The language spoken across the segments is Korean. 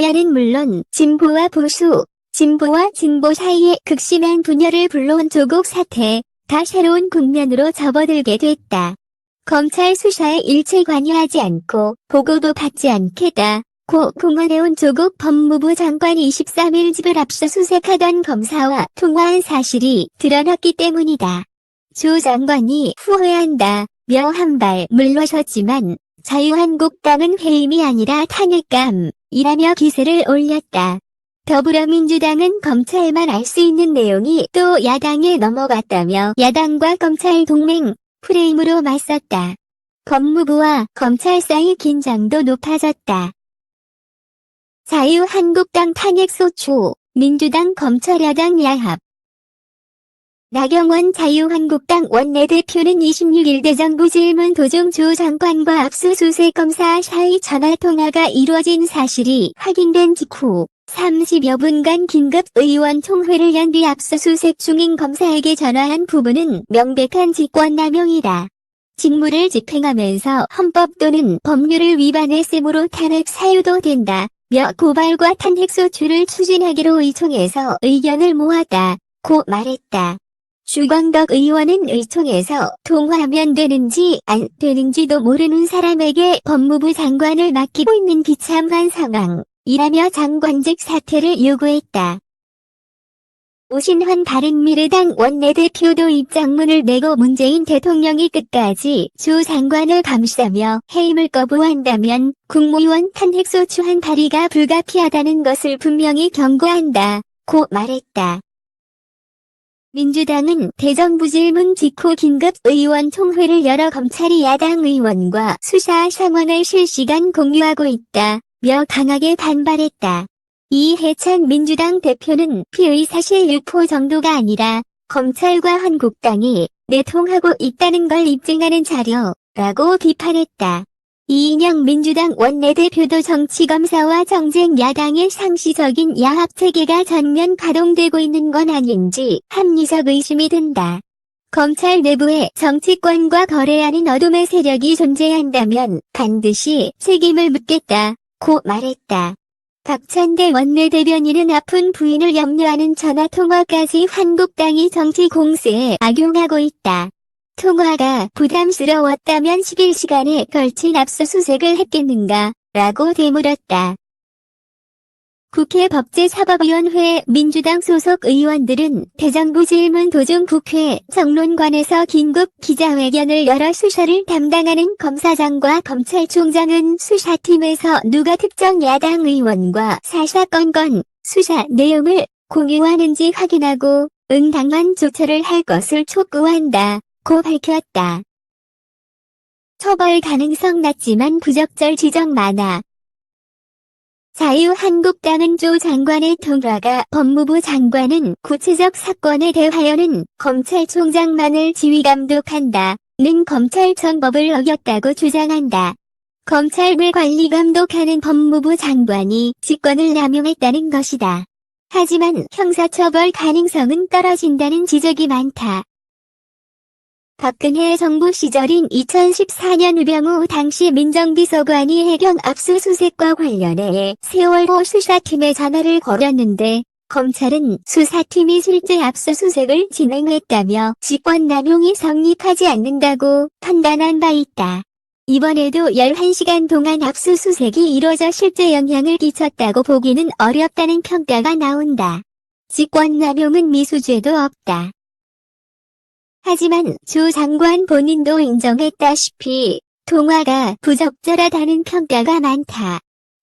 분야는 물론 진보와 보수, 진보와 진보 사이의 극심한 분열을 불러온 조국 사태, 다 새로운 국면으로 접어들게 됐다. 검찰 수사에 일체 관여하지 않고 보고도 받지 않겠다. 고 공언해온 조국 법무부 장관이 23일 집을 압수수색하던 검사와 통화한 사실이 드러났기 때문이다. 조 장관이 후회한다. 며 한 발 물러섰지만 자유한국당은 해임이 아니라 탄핵감이라며 기세를 올렸다. 더불어민주당은 검찰만 알 수 있는 내용이 또 야당에 넘어갔다며 야당과 검찰 동맹 프레임으로 맞섰다. 법무부와 검찰 사이 긴장도 높아졌다. 자유한국당 탄핵소추, 민주당 검찰야당 야합. 나경원 자유한국당 원내대표는 26일 대정부 질문 도중 조 장관과 압수수색 검사 사이 전화통화가 이루어진 사실이 확인된 직후 30여 분간 긴급 의원 총회를 연 뒤 압수수색 중인 검사에게 전화한 부분은 명백한 직권남용이다. 직무를 집행하면서 헌법 또는 법률을 위반했으므로 탄핵 사유도 된다. 며 고발과 탄핵소추를 추진하기로 의총에서 의견을 모았다. 고 말했다. 주광덕 의원은 의총에서 통화하면 되는지 안 되는지도 모르는 사람에게 법무부 장관을 맡기고 있는 비참한 상황이라며 장관직 사퇴를 요구했다. 오신환 바른미래당 원내대표도 입장문을 내고 문재인 대통령이 끝까지 조 장관을 감싸며 해임을 거부한다면 국무위원 탄핵소추안 발의가 불가피하다는 것을 분명히 경고한다. 고 말했다. 민주당은 대정부 질문 직후 긴급 의원 총회를 열어 검찰이 야당 의원과 수사 상황을 실시간 공유하고 있다. 며 강하게 반발했다. 이해찬 민주당 대표는 피의 사실 유포 정도가 아니라 검찰과 한국당이 내통하고 있다는 걸 입증하는 자료라고 비판했다. 이인영 민주당 원내대표도 정치검사와 정쟁 야당의 상시적인 야합체계가 전면 가동되고 있는 건 아닌지 합리적 의심이 든다. 검찰 내부에 정치권과 거래하는 어둠의 세력이 존재한다면 반드시 책임을 묻겠다. 고 말했다. 박찬대 원내대변인은 아픈 부인을 염려하는 전화통화까지 한국당이 정치 공세에 악용하고 있다. 통화가 부담스러웠다면 11시간에 걸친 압수수색을 했겠는가? 라고 되물었다. 국회 법제사법위원회 민주당 소속 의원들은 대정부 질문 도중 국회 정론관에서 긴급 기자회견을 열어 수사를 담당하는 검사장과 검찰총장은 수사팀에서 누가 특정 야당 의원과 사사건건 수사 내용을 공유하는지 확인하고 응당한 조처를 할 것을 촉구한다. 고 밝혔다. 처벌 가능성 낮지만 부적절 지적 많아. 자유한국당은 조 장관의 통화가 법무부 장관은 구체적 사건에 대하여는 검찰총장만을 지휘감독한다는 검찰청법을 어겼다고 주장한다. 검찰을 관리감독하는 법무부 장관이 직권을 남용했다는 것이다. 하지만 형사처벌 가능성은 떨어진다는 지적이 많다. 박근혜 정부 시절인 2014년 우병우 당시 민정비서관이 해경 압수수색과 관련해 세월호 수사팀에 전화를 걸었는데 검찰은 수사팀이 실제 압수수색을 진행했다며 직권남용이 성립하지 않는다고 판단한 바 있다. 이번에도 11시간 동안 압수수색이 이뤄져 실제 영향을 끼쳤다고 보기는 어렵다는 평가가 나온다. 직권남용은 미수죄도 없다. 하지만 조 장관 본인도 인정했다시피 통화가 부적절하다는 평가가 많다.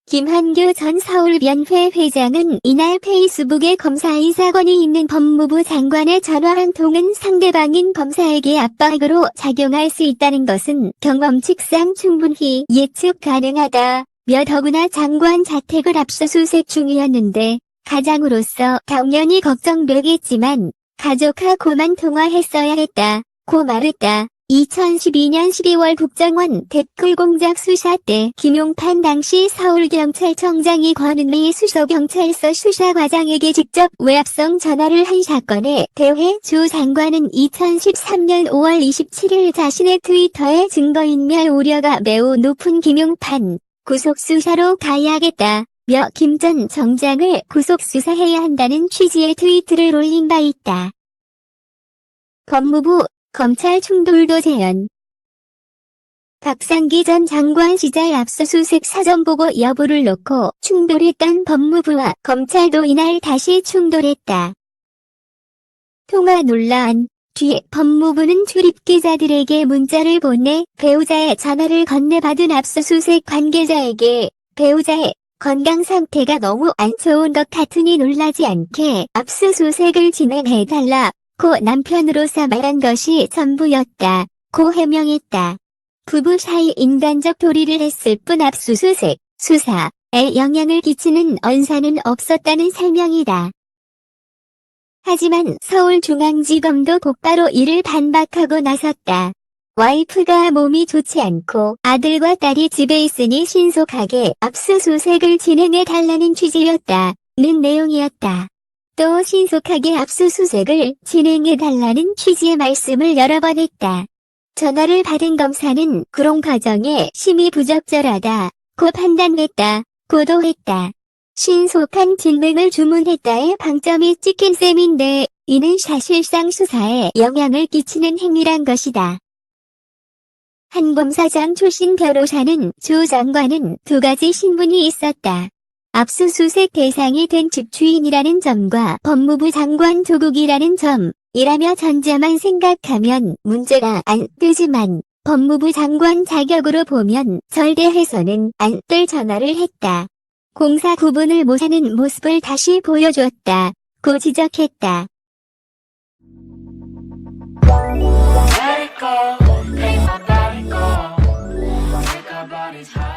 김한규 전 서울변회 회장은 이날 페이스북에 검사의 사건이 있는 법무부 장관의 전화 한 통은 상대방인 검사에게 압박으로 작용할 수 있다는 것은 경험칙상 충분히 예측 가능하다. 더구나 장관 자택을 압수수색 중이었는데 가장으로서 당연히 걱정되겠지만 가족하고만 통화했어야 했다. 고 말했다. 2012년 12월 국정원 댓글 공작 수사 때 김용판 당시 서울경찰청장이 권은미 수서경찰서 수사과장에게 직접 외압성 전화를 한 사건에 대해 조 장관은 2013년 5월 27일 자신의 트위터에 증거인멸 우려가 매우 높은 김용판 구속수사로 가야겠다. 며 김 전 정장을 구속수사해야 한다는 취지의 트위트를 올린 바 있다. 법무부, 검찰 충돌도 재현. 박상기 전 장관 시절 압수수색 사전보고 여부를 놓고 충돌했던 법무부와 검찰도 이날 다시 충돌했다. 통화 논란 뒤 법무부는 출입기자들에게 문자를 보내 배우자의 전화를 건네받은 압수수색 관계자에게 배우자의 건강 상태가 너무 안 좋은 것 같으니 놀라지 않게 압수수색을 진행해달라고 남편으로서 말한 것이 전부였다. 고 해명했다. 부부 사이 인간적 도리를 했을 뿐 압수수색, 수사에 영향을 끼치는 언사는 없었다는 설명이다. 하지만 서울중앙지검도 곧바로 이를 반박하고 나섰다. 와이프가 몸이 좋지 않고 아들과 딸이 집에 있으니 신속하게 압수수색을 진행해달라는 취지였다는 내용이었다. 또 신속하게 압수수색을 진행해달라는 취지의 말씀을 여러 번 했다. 전화를 받은 검사는 구롱 과정에 심히 부적절하다고 판단했다. 고도했다. 신속한 진행을 주문했다에 방점이 찍힌 셈인데 이는 사실상 수사에 영향을 끼치는 행위란 것이다. 한 검사장 출신 변호사는 조 장관은 두 가지 신분이 있었다. 압수수색 대상이 된 집주인이라는 점과 법무부 장관 조국이라는 점이라며 전자만 생각하면 문제가 안 되지만 법무부 장관 자격으로 보면 절대해서는 안 될 전화를 했다. 공사 구분을 못하는 모습을 다시 보여줬다. 고 지적했다. Let it go, make my body go. Make our bodies high.